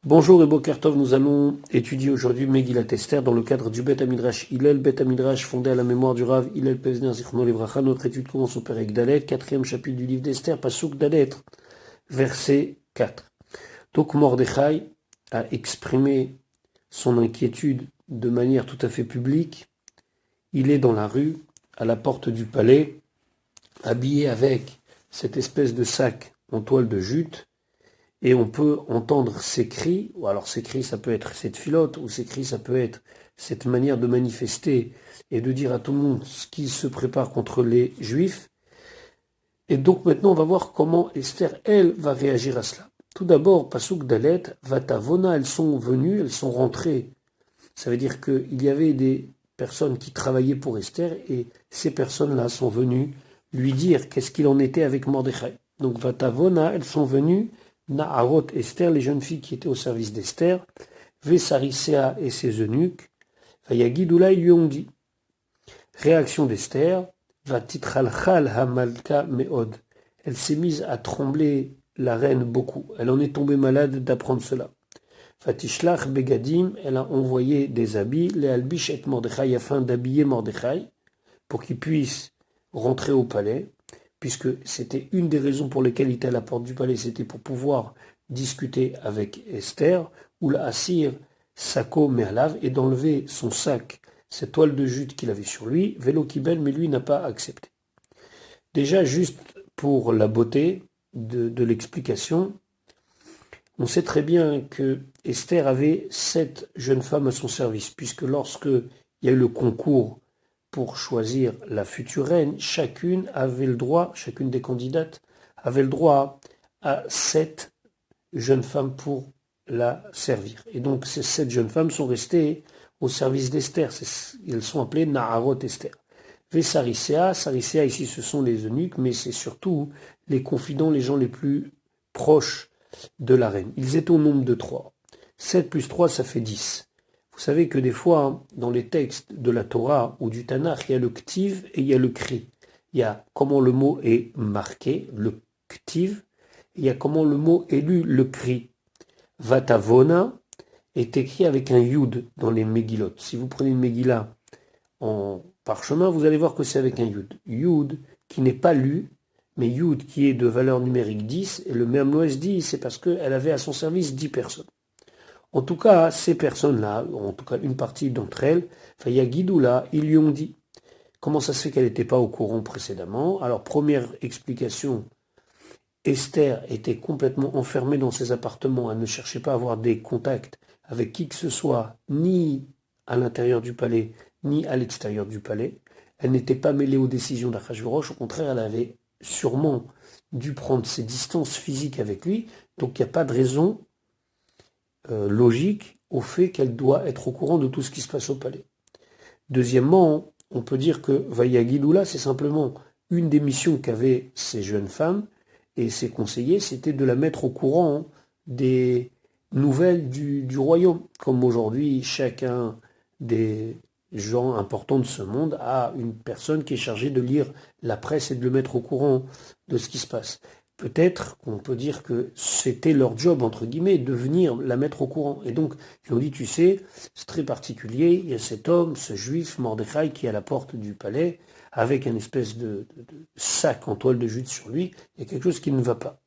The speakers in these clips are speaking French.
Bonjour et Boker Tov, nous allons étudier aujourd'hui Megillat Esther dans le cadre du Bet Hamidrash Hillel, Bet Hamidrash fondé à la mémoire du Rav Hillel Pevzner Zichrono Livracha. Notre étude commence au Perek Dalet, quatrième chapitre du livre d'Esther, Pasuk Dalet, verset 4. Donc Mordechai a exprimé son inquiétude de manière tout à fait publique. Il est dans la rue, à la porte du palais, habillé avec cette espèce de sac en toile de jute, et on peut entendre ses cris, ou alors ses cris ça peut être cette filote, ou ses cris ça peut être cette manière de manifester et de dire à tout le monde ce qui se prépare contre les Juifs. Et donc maintenant on va voir comment Esther, elle, va réagir à cela. Tout d'abord, Pasuk Dalet, Vatavona, elles sont venues, elles sont rentrées. Ça veut dire qu'il y avait des personnes qui travaillaient pour Esther, et ces personnes-là sont venues lui dire qu'est-ce qu'il en était avec Mordechai. Donc Vatavona, elles sont venues, Naharot Esther, les jeunes filles qui étaient au service d'Esther, Vesaricea et ses eunuques, Vayagidoula, ils lui ont dit. Réaction d'Esther, Vatitchalchal Hamalka Meod. Elle s'est mise à trembler, la reine, beaucoup. Elle en est tombée malade d'apprendre cela. Vatishlach Begadim, elle a envoyé des habits, les Albish et Mordechai, afin d'habiller Mordechai, pour qu'il puisse rentrer au palais, puisque c'était une des raisons pour lesquelles il était à la porte du palais, c'était pour pouvoir discuter avec Esther, ou l'assir Sako Me'alav, et d'enlever son sac, cette toile de jute qu'il avait sur lui, Vélo Kibel, mais lui n'a pas accepté. Déjà, juste pour la beauté de l'explication, on sait très bien que Esther avait 7 jeunes femmes à son service, puisque lorsque il y a eu le concours pour choisir la future reine, chacune des candidates avait le droit à 7 jeunes femmes pour la servir. Et donc ces 7 jeunes femmes sont restées au service d'Esther. Elles sont appelées Naharot Esther. Vesaricea, Saricea ici ce sont les eunuques, mais c'est surtout les confidents, les gens les plus proches de la reine. Ils étaient au nombre de 3. 7 plus 3, ça fait 10. Vous savez que des fois, dans les textes de la Torah ou du Tanakh, il y a le ktiv et il y a le kri. Il y a comment le mot est marqué, le ktiv, et il y a comment le mot est lu, le kri. Vatavona est écrit avec un yud dans les Megillot. Si vous prenez une Megillah en parchemin, vous allez voir que c'est avec un yud. Yud qui n'est pas lu, mais yud qui est de valeur numérique 10, et le même Loès dit, c'est parce qu'elle avait à son service 10 personnes. En tout cas, ces personnes-là, en tout cas une partie d'entre elles, Yagidoula, ils lui ont dit. Comment ça se fait qu'elle n'était pas au courant précédemment? Alors, première explication, Esther était complètement enfermée dans ses appartements, elle ne cherchait pas à avoir des contacts avec qui que ce soit, ni à l'intérieur du palais, ni à l'extérieur du palais. Elle n'était pas mêlée aux décisions d'Achashverosh, au contraire, elle avait sûrement dû prendre ses distances physiques avec lui, donc il n'y a pas de raison logique au fait qu'elle doit être au courant de tout ce qui se passe au palais. Deuxièmement, on peut dire que Vayagidoula, c'est simplement une des missions qu'avaient ces jeunes femmes et ses conseillers, c'était de la mettre au courant des nouvelles du royaume. Comme aujourd'hui, chacun des gens importants de ce monde a une personne qui est chargée de lire la presse et de le mettre au courant de ce qui se passe. Peut-être qu'on peut dire que c'était leur job, entre guillemets, de venir la mettre au courant. Et donc, ils ont dit, tu sais, c'est très particulier, il y a cet homme, ce juif, Mordechai, qui est à la porte du palais, avec une espèce de sac en toile de jute sur lui, il y a quelque chose qui ne va pas.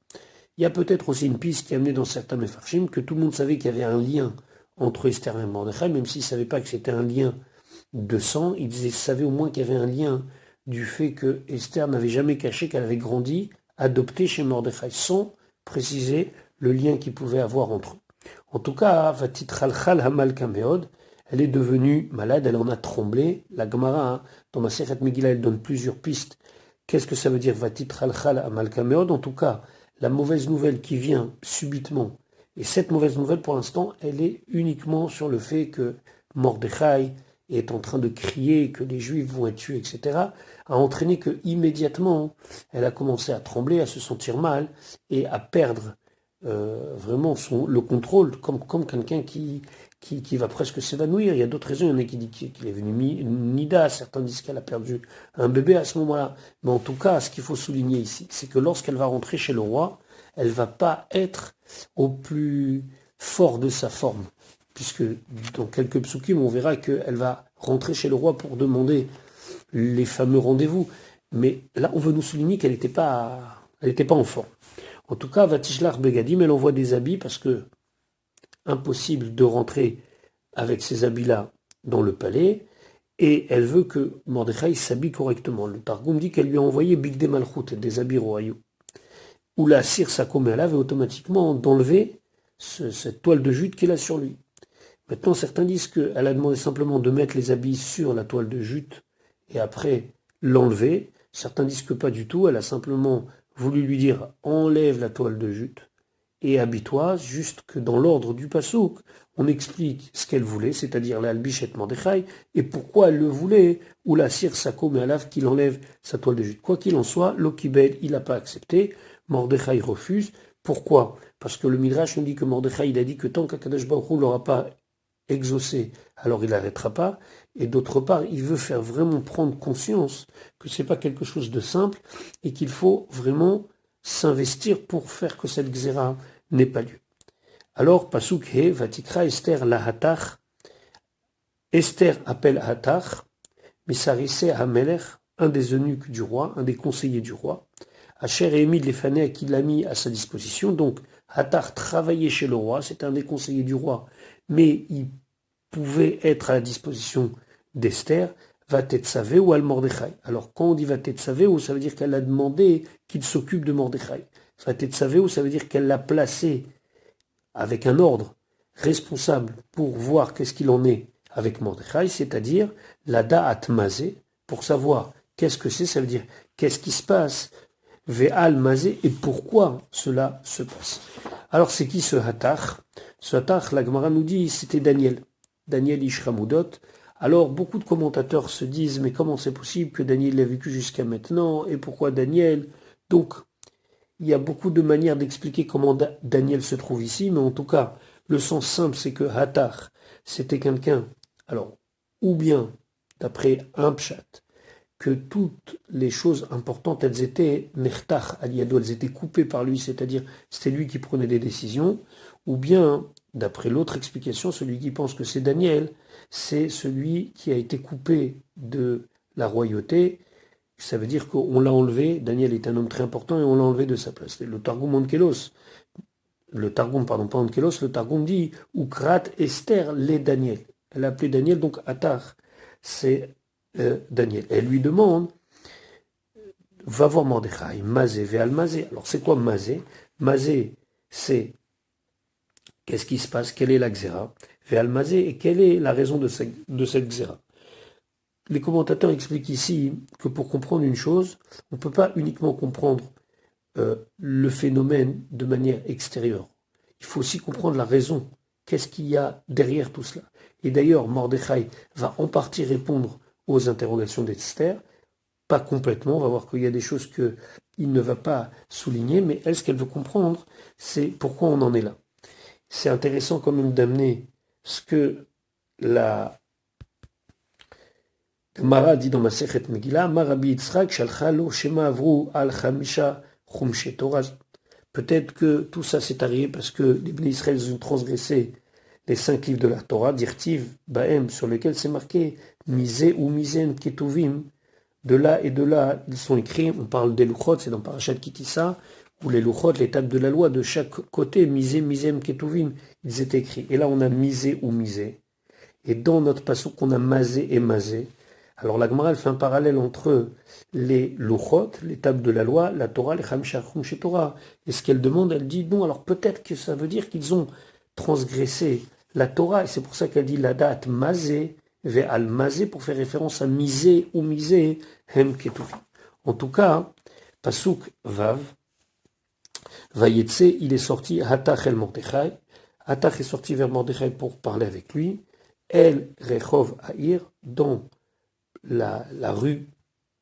Il y a peut-être aussi une piste qui est amenée dans certains Mefarshim, que tout le monde savait qu'il y avait un lien entre Esther et Mordechai, même s'ils ne savaient pas que c'était un lien de sang, ils savaient au moins qu'il y avait un lien du fait que Esther n'avait jamais caché qu'elle avait grandi adopté chez Mordechai, sans préciser le lien qu'il pouvait avoir entre eux. En tout cas, Vatitchalchal Hamalka Meod, elle est devenue malade, elle en a tremblé. La Gemara, dans Masechet Megillah, elle donne plusieurs pistes. Qu'est-ce que ça veut dire Vatitchalchal Hamalka Meod? En tout cas, la mauvaise nouvelle qui vient subitement, et cette mauvaise nouvelle pour l'instant, elle est uniquement sur le fait que Mordechai est en train de crier que les Juifs vont être tués, etc., a entraîné que immédiatement, elle a commencé à trembler, à se sentir mal et à perdre vraiment le contrôle, comme quelqu'un qui va presque s'évanouir. Il y a d'autres raisons, il y en a qui disent qu'il est venu Nida, certains disent qu'elle a perdu un bébé à ce moment-là. Mais en tout cas, ce qu'il faut souligner ici, c'est que lorsqu'elle va rentrer chez le roi, elle ne va pas être au plus fort de sa forme, puisque dans quelques psukim, on verra qu'elle va rentrer chez le roi pour demander les fameux rendez-vous. Mais là, on veut nous souligner qu'elle n'était pas en forme. En tout cas, Vatishlach Begadim, elle envoie des habits parce que impossible de rentrer avec ces habits-là dans le palais, et elle veut que Mordechai s'habille correctement. Le Targum dit qu'elle lui a envoyé Bigde Malchut, des habits royaux, où la cire s'accommait à lave et automatiquement d'enlever cette toile de jute qu'il a sur lui. Maintenant, certains disent qu'elle a demandé simplement de mettre les habits sur la toile de jute et après l'enlever. Certains disent que pas du tout, elle a simplement voulu lui dire enlève la toile de jute et habille-toi, juste que dans l'ordre du pasouk, on explique ce qu'elle voulait, c'est-à-dire la albichet Mordechai, et pourquoi elle le voulait, ou la cire sako me'alav qu'il enlève sa toile de jute. Quoi qu'il en soit, l'okibed, il n'a pas accepté, Mordechai refuse. Pourquoi? Parce que le Midrash nous dit que Mordechai, il a dit que tant qu'Akadosh Baruch Hu l'aura pas exaucé, alors il n'arrêtera pas. Et d'autre part, il veut faire vraiment prendre conscience que c'est pas quelque chose de simple et qu'il faut vraiment s'investir pour faire que cette xéra n'ait pas lieu. Alors, Pasuk He, Vatikra Esther la Hatach. Esther appelle Hatach, Misarise Hamelech, un des eunuques du roi, un des conseillers du roi. Asher et Émile Lefaneh, qui l'a mis à sa disposition. Donc, Hatach travaillait chez le roi, c'était un des conseillers du roi, mais il pouvait être à la disposition d'Esther, Vatetsavé ou Al-Mordechai. Alors, quand on dit Vatetsavé, ça veut dire qu'elle a demandé qu'il s'occupe de Mordechai. Vatetsavé, ça veut dire qu'elle l'a placé avec un ordre responsable pour voir qu'est-ce qu'il en est avec Mordechai, c'est-à-dire la da'at mazé, pour savoir qu'est-ce que c'est, ça veut dire qu'est-ce qui se passe, ve'al mazé, et pourquoi cela se passe. Alors, c'est qui ce Hatach? Ce Hatach, la Gemara nous dit, c'était Daniel Ishramudot. Alors, beaucoup de commentateurs se disent, mais comment c'est possible que Daniel l'ait vécu jusqu'à maintenant, et pourquoi Daniel? Donc, il y a beaucoup de manières d'expliquer comment Daniel se trouve ici, mais en tout cas, le sens simple, c'est que Hatach, c'était quelqu'un, alors, ou bien, d'après un pshat, que toutes les choses importantes, elles étaient Nechtach Aliyado, elles étaient coupées par lui, c'est-à-dire c'était lui qui prenait des décisions, ou bien, d'après l'autre explication, celui qui pense que c'est Daniel, c'est celui qui a été coupé de la royauté. Ça veut dire qu'on l'a enlevé, Daniel est un homme très important et on l'a enlevé de sa place. Le Targum Onkelos, le Targum dit Ukrat Esther les Daniel. Elle a appelé Daniel, donc Atar, c'est Daniel. Elle lui demande va voir Mordechai, Mazé, Ve'al Mazé. Alors c'est quoi Mazé? Mazé, c'est qu'est-ce qui se passe, quelle est la xéra, Ve'al Mazé, et quelle est la raison de cette xéra. Les commentateurs expliquent ici que pour comprendre une chose, on ne peut pas uniquement comprendre le phénomène de manière extérieure. Il faut aussi comprendre la raison. Qu'est-ce qu'il y a derrière tout cela? Et d'ailleurs, Mordechai va en partie répondre aux interrogations d'Esther, pas complètement, on va voir qu'il y a des choses qu'il ne va pas souligner, mais elle, ce qu'elle veut comprendre, c'est pourquoi on en est là. C'est intéressant quand même d'amener ce que la Gemara dit dans Masechet Megillah, Marabi Yitzchak shalcha lo shema avru al chamisha chumshe Torah. Peut-être que tout ça s'est arrivé parce que les Bnei Israël ont transgressé les 5 livres de la Torah, Dirtiv, Bahem, sur lesquels c'est marqué Misé ou Mizen Ketuvim. De là et de là, ils sont écrits. On parle des Luchot, c'est dans Parashat Kitissa, où les Luchot, les tables de la loi, de chaque côté, Misé, Mizem, Ketuvim, ils étaient écrits. Et là, on a Misé ou Misé. Et dans notre passouk, on a Mazé et Mazé. Alors la Gemara, elle fait un parallèle entre les Luchot, les tables de la loi, la Torah, les Chamisha Chumshe Torah. Et ce qu'elle demande, elle dit non, alors peut-être que ça veut dire qu'ils ont transgressé la Torah, et c'est pour ça qu'elle dit la date Mazé, Ve'al Mazé, pour faire référence à Misé ou Misé, Hem Ketuvim. En tout cas, Pasuk Vav, Vayetse, il est sorti, Hatach el Mordechai. Hatach est sorti vers Mordechai pour parler avec lui. El Rechov Haïr, dans la rue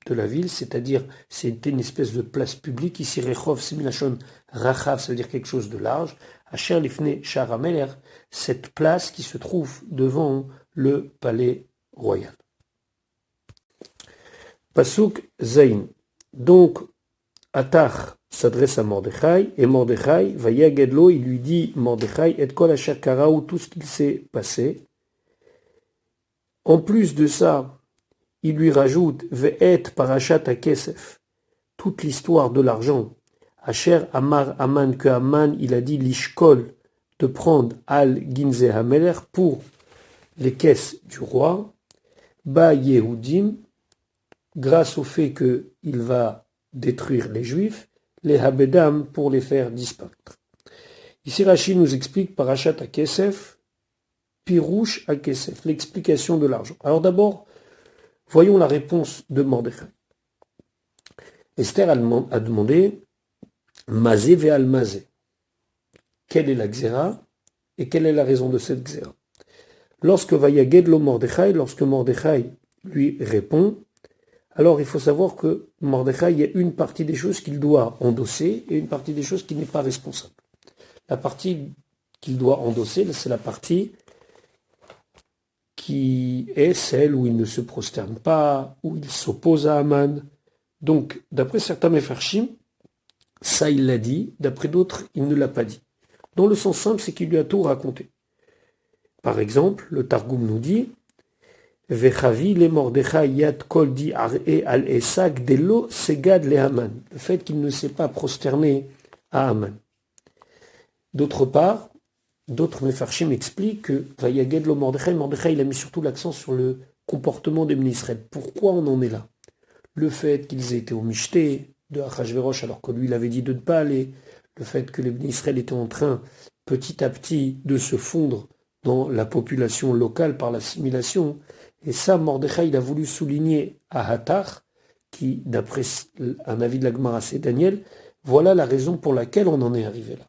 de la ville, c'est-à-dire c'était une espèce de place publique. Ici, Rechov, c'est Milachon Rachav, ça veut dire quelque chose de large. Asher Lifne Shar HaMelech, cette place qui se trouve devant le palais royal. Pasuk Zain. Donc, Hatach s'adresse à Mordechai, et Mordechai, Vayagedlo, il lui dit, Mordechai, et kol asher karaou, tout ce qu'il s'est passé. En plus de ça, il lui rajoute, Ve'et parashat hakesef, toute l'histoire de l'argent. Asher amar Aman, que Aman, il a dit, l'ishkol, de prendre al ginze hameler pour les caisses du roi, ba Yehudim, grâce au fait qu'il va détruire les Juifs, les Habedam pour les faire disparaître. Ici Rashi nous explique Parashat HaKesef, Pirouche HaKesef, l'explication de l'argent. Alors d'abord, voyons la réponse de Mordechai. Esther a demandé Mazé ve'al mazé. Quelle est la xéra et quelle est la raison de cette xéra? Lorsque Vayagedlo Mordechai, lorsque Mordechai lui répond, alors il faut savoir que Mordechai, il y a une partie des choses qu'il doit endosser et une partie des choses qu'il n'est pas responsable. La partie qu'il doit endosser, c'est la partie qui est celle où il ne se prosterne pas, où il s'oppose à Aman. Donc, d'après certains Mefarshim, ça il l'a dit, d'après d'autres, il ne l'a pas dit. Dans le sens simple, c'est qu'il lui a tout raconté. Par exemple, le Targum nous dit Vechavi le Mordechai yad kol di ar'e al esak delo segad le Haman. Le fait qu'il ne s'est pas prosterné à Haman. D'autre part, d'autres Mefarshim expliquent que Vayaged lo Mordechai, Mordechai il a mis surtout l'accent sur le comportement des Bnei Israël. Pourquoi on en est là? Le fait qu'ils aient été au Michté de Achashverosh alors que lui il avait dit de ne pas aller, le fait que les Bnei Israël étaient en train petit à petit de se fondre dans la population locale par l'assimilation. Et ça, Mordechai, il a voulu souligner à Hatar, qui, d'après un avis de la Gemara, c'est Daniel, voilà la raison pour laquelle on en est arrivé là.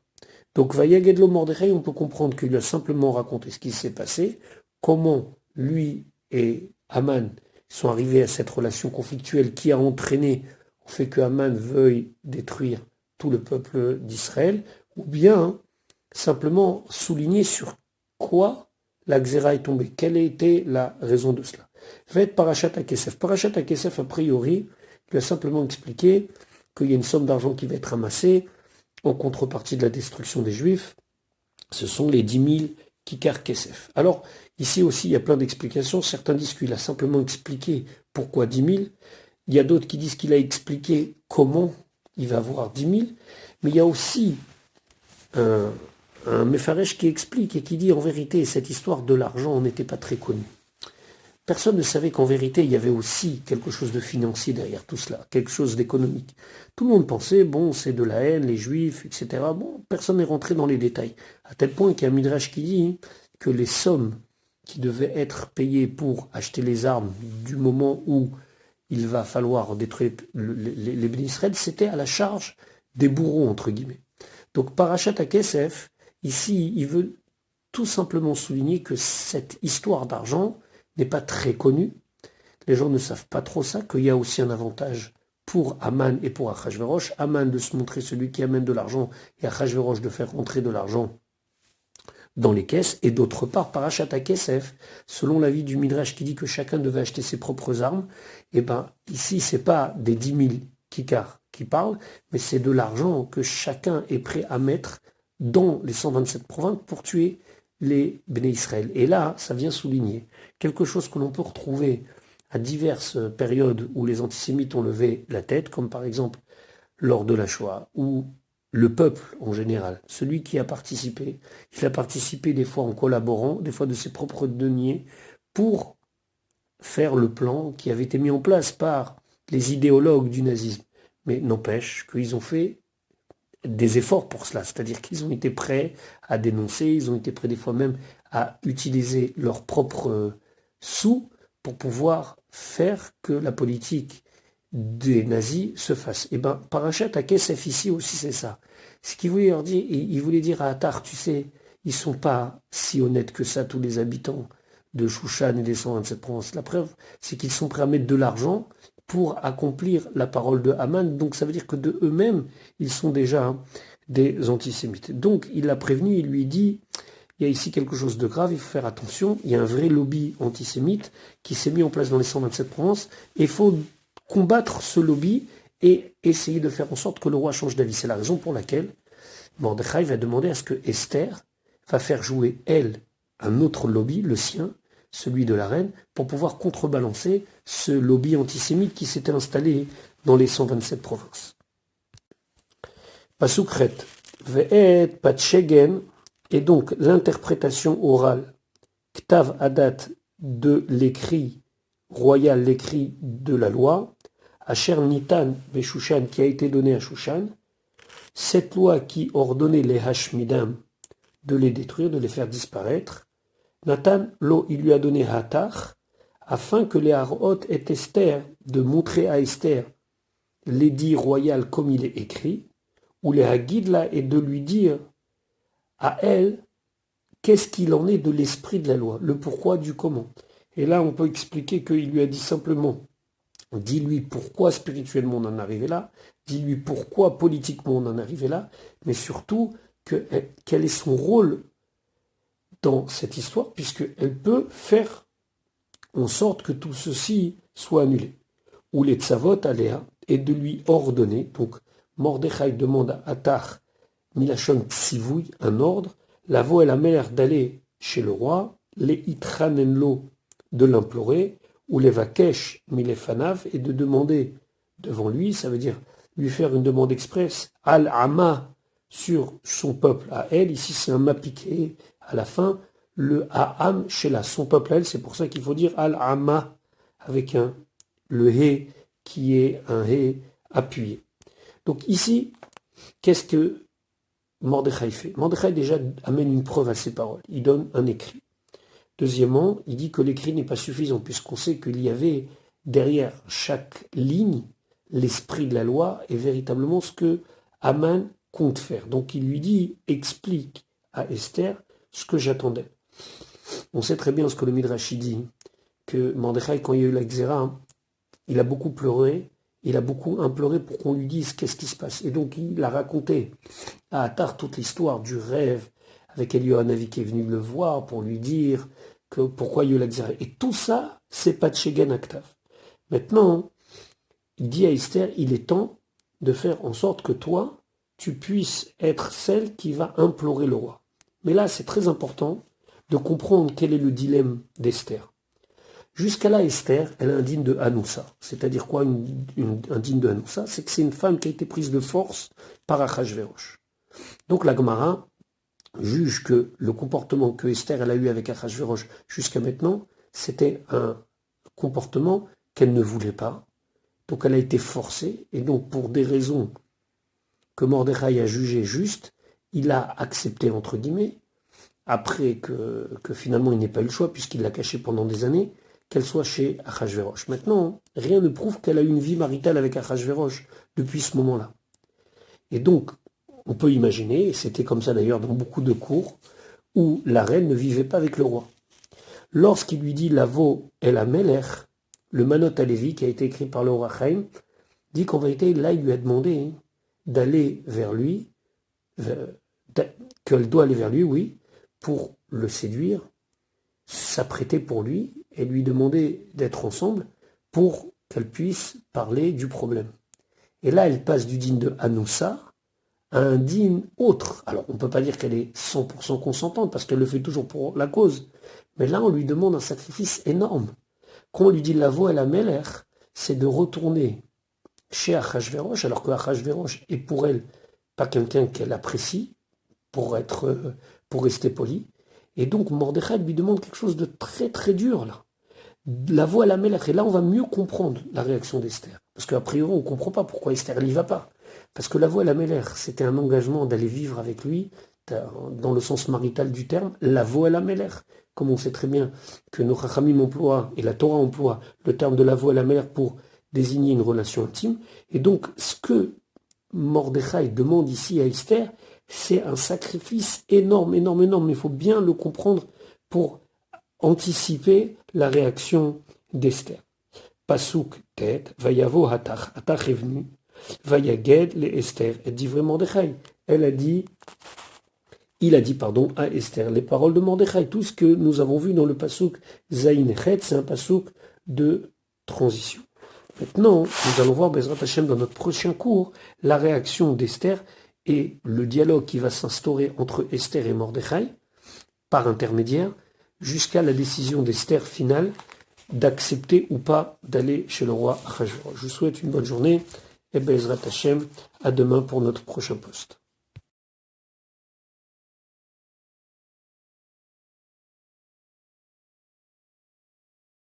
Donc, Vayagedlo Mordechai, on peut comprendre qu'il a simplement raconté ce qui s'est passé, comment lui et Haman sont arrivés à cette relation conflictuelle qui a entraîné au fait que Haman veuille détruire tout le peuple d'Israël, ou bien simplement souligner sur quoi la Xéra est tombée. Quelle a été la raison de cela? Va être Parashat HaKesef. Parashat HaKesef, a priori, il a simplement expliqué qu'il y a une somme d'argent qui va être amassée en contrepartie de la destruction des Juifs. Ce sont les 10 000 Kikar Kesef. Alors, ici aussi, il y a plein d'explications. Certains disent qu'il a simplement expliqué pourquoi 10 000. Il y a d'autres qui disent qu'il a expliqué comment il va avoir 10 000. Mais il y a aussi un Mefaresh qui explique et qui dit en vérité, cette histoire de l'argent n'était pas très connue. Personne ne savait qu'en vérité, il y avait aussi quelque chose de financier derrière tout cela, quelque chose d'économique. Tout le monde pensait, bon, c'est de la haine, les Juifs, etc. Bon, personne n'est rentré dans les détails. À tel point qu'il y a un Midrash qui dit que les sommes qui devaient être payées pour acheter les armes du moment où il va falloir détruire les Bnei Israël, c'était à la charge des bourreaux, entre guillemets. Donc, Parashat HaKesef, ici, il veut tout simplement souligner que cette histoire d'argent n'est pas très connue. Les gens ne savent pas trop ça, qu'il y a aussi un avantage pour Haman et pour Achashverosh. Haman de se montrer celui qui amène de l'argent et Achashverosh de faire rentrer de l'argent dans les caisses. Et d'autre part, Parashat HaKesef, selon l'avis du Midrash qui dit que chacun devait acheter ses propres armes, et ben ici, c'est pas des 10 000 kikars qui parlent, mais c'est de l'argent que chacun est prêt à mettre dans les 127 provinces pour tuer les Bnei Israël. Et là, ça vient souligner quelque chose que l'on peut retrouver à diverses périodes où les antisémites ont levé la tête, comme par exemple lors de la Shoah, où le peuple en général, celui qui a participé, il a participé des fois en collaborant, des fois de ses propres deniers, pour faire le plan qui avait été mis en place par les idéologues du nazisme. Mais n'empêche qu'ils ont fait des efforts pour cela, c'est-à-dire qu'ils ont été prêts à dénoncer, ils ont été prêts des fois même à utiliser leurs propres sous pour pouvoir faire que la politique des nazis se fasse. Et bien, Parashat HaKesef ici aussi c'est ça. Ce qu'il voulait leur dire, il voulait dire à Attar, tu sais, ils sont pas si honnêtes que ça, tous les habitants de Shushan et des 127 provinces. La preuve, c'est qu'ils sont prêts à mettre de l'argent pour accomplir la parole de Haman. Donc ça veut dire que de eux-mêmes, ils sont déjà des antisémites. Donc il l'a prévenu, il lui dit, il y a ici quelque chose de grave, il faut faire attention, il y a un vrai lobby antisémite qui s'est mis en place dans les 127 provinces, et il faut combattre ce lobby et essayer de faire en sorte que le roi change d'avis. C'est la raison pour laquelle Mordechai va demander à ce que Esther va faire jouer, elle, un autre lobby, le sien, celui de la reine, pour pouvoir contrebalancer ce lobby antisémite qui s'était installé dans les 127 provinces. Pasukret, Ve'et Patshegen, et donc l'interprétation orale, Ktav Adat, de l'écrit royal, l'écrit de la loi, Asher Nitan Beshushan, qui a été donné à Shushan, cette loi qui ordonnait les Hashmidam de les détruire, de les faire disparaître, Nathan, il lui a donné Hatach, afin que les Harot et Esther, de montrer à Esther l'édit royal comme il est écrit, ou les Hagidla, et de lui dire à elle qu'est-ce qu'il en est de l'esprit de la loi, le pourquoi du comment. Et là, on peut expliquer qu'il lui a dit simplement, dis-lui pourquoi spirituellement on en est arrivé là, dis-lui pourquoi politiquement on en est arrivé là, mais surtout quel est son rôle dans cette histoire, puisqu'elle peut faire en sorte que tout ceci soit annulé. Ou les tsavot aléa, et de lui ordonner, donc Mordechai demande à Atach, Milachon Tsivoui, un ordre, la voix et la mère d'aller chez le roi, les itranenlo, de l'implorer, ou les vakesh milefanav, et de demander devant lui, ça veut dire lui faire une demande expresse, al-ama, sur son peuple à elle, ici c'est un mapiqué à la fin, le ha'am chez son peuple à elle, c'est pour ça qu'il faut dire al-ama, avec le he qui est un he appuyé. Donc ici, qu'est-ce que Mordechai fait? Mordechai déjà amène une preuve à ses paroles, il donne un écrit. Deuxièmement, il dit que l'écrit n'est pas suffisant, puisqu'on sait qu'il y avait derrière chaque ligne l'esprit de la loi et véritablement ce que Haman compte faire. Donc il lui dit, explique à Esther ce que j'attendais. On sait très bien ce que le Midrash dit, que Mordechai, quand il y a eu la Xéra, il a beaucoup pleuré, il a beaucoup imploré pour qu'on lui dise qu'est-ce qui se passe. Et donc il a raconté à Attar toute l'histoire du rêve, avec Elioanavi qui est venu le voir pour lui dire que pourquoi il y a eu la Xéra. Et tout ça, c'est pas de Shegen Aktav. Maintenant, il dit à Esther, il est temps de faire en sorte que toi, tu puisses être celle qui va implorer le roi. Mais là, c'est très important de comprendre quel est le dilemme d'Esther. Jusqu'à là, Esther, elle a un digne de Hanoussa. C'est-à-dire quoi, un digne de Hanoussa? C'est que c'est une femme qui a été prise de force par Achashverosh. Donc la Gemara juge que le comportement que Esther elle a eu avec Achashverosh jusqu'à maintenant, c'était un comportement qu'elle ne voulait pas. Donc elle a été forcée, et donc pour des raisons que Mordechai a jugées justes, il a accepté, entre guillemets, après que finalement il n'ait pas eu le choix, puisqu'il l'a caché pendant des années, qu'elle soit chez Achashverosh. Maintenant, rien ne prouve qu'elle a eu une vie maritale avec Achashverosh depuis ce moment-là. Et donc, on peut imaginer, et c'était comme ça d'ailleurs dans beaucoup de cours, où la reine ne vivait pas avec le roi. Lorsqu'il lui dit Lavo el Amelech, le Manot Alevi qui a été écrit par le roi Chaim, dit qu'en vérité, là, il lui a demandé d'aller vers lui, qu'elle doit aller vers lui, oui, pour le séduire, s'apprêter pour lui et lui demander d'être ensemble pour qu'elle puisse parler du problème. Et là, elle passe du digne de Hanoussa à un digne autre. Alors, on ne peut pas dire qu'elle est 100% consentante parce qu'elle le fait toujours pour la cause. Mais là, on lui demande un sacrifice énorme. Quand on lui dit la voix et la Melech, c'est de retourner chez Achashverosh, alors que Achashverosh est pour elle pas quelqu'un qu'elle apprécie, pour rester poli. Et donc Mordechai lui demande quelque chose de très très dur là. La voix à la Melech. Et là on va mieux comprendre la réaction d'Esther. Parce qu'a priori on ne comprend pas pourquoi Esther n'y va pas. Parce que la voix à la Melech, c'était un engagement d'aller vivre avec lui, dans le sens marital du terme, la voix à la Melech. Comme on sait très bien que nos Chachamim emploient, et la Torah emploie, le terme de la voix à la Melech pour désigner une relation intime. Et donc ce que Mordechai demande ici à Esther, c'est un sacrifice énorme, énorme, énorme. Mais il faut bien le comprendre pour anticiper la réaction d'Esther. Pasuk tête, Vayavo Hatach. Hatach est venu. Vayaged les Esther. Elle dit vraiment Mordechai. Il a dit à Esther. Les paroles de Mordechai, tout ce que nous avons vu dans le pasuk Zayin Chet, c'est un pasuk de transition. Maintenant, nous allons voir, Bezrat Hashem, dans notre prochain cours, la réaction d'Esther et le dialogue qui va s'instaurer entre Esther et Mordechai, par intermédiaire, jusqu'à la décision d'Esther finale d'accepter ou pas d'aller chez le roi Achashverosh. Je vous souhaite une bonne journée et Bezrat Hashem, à demain pour notre prochain post.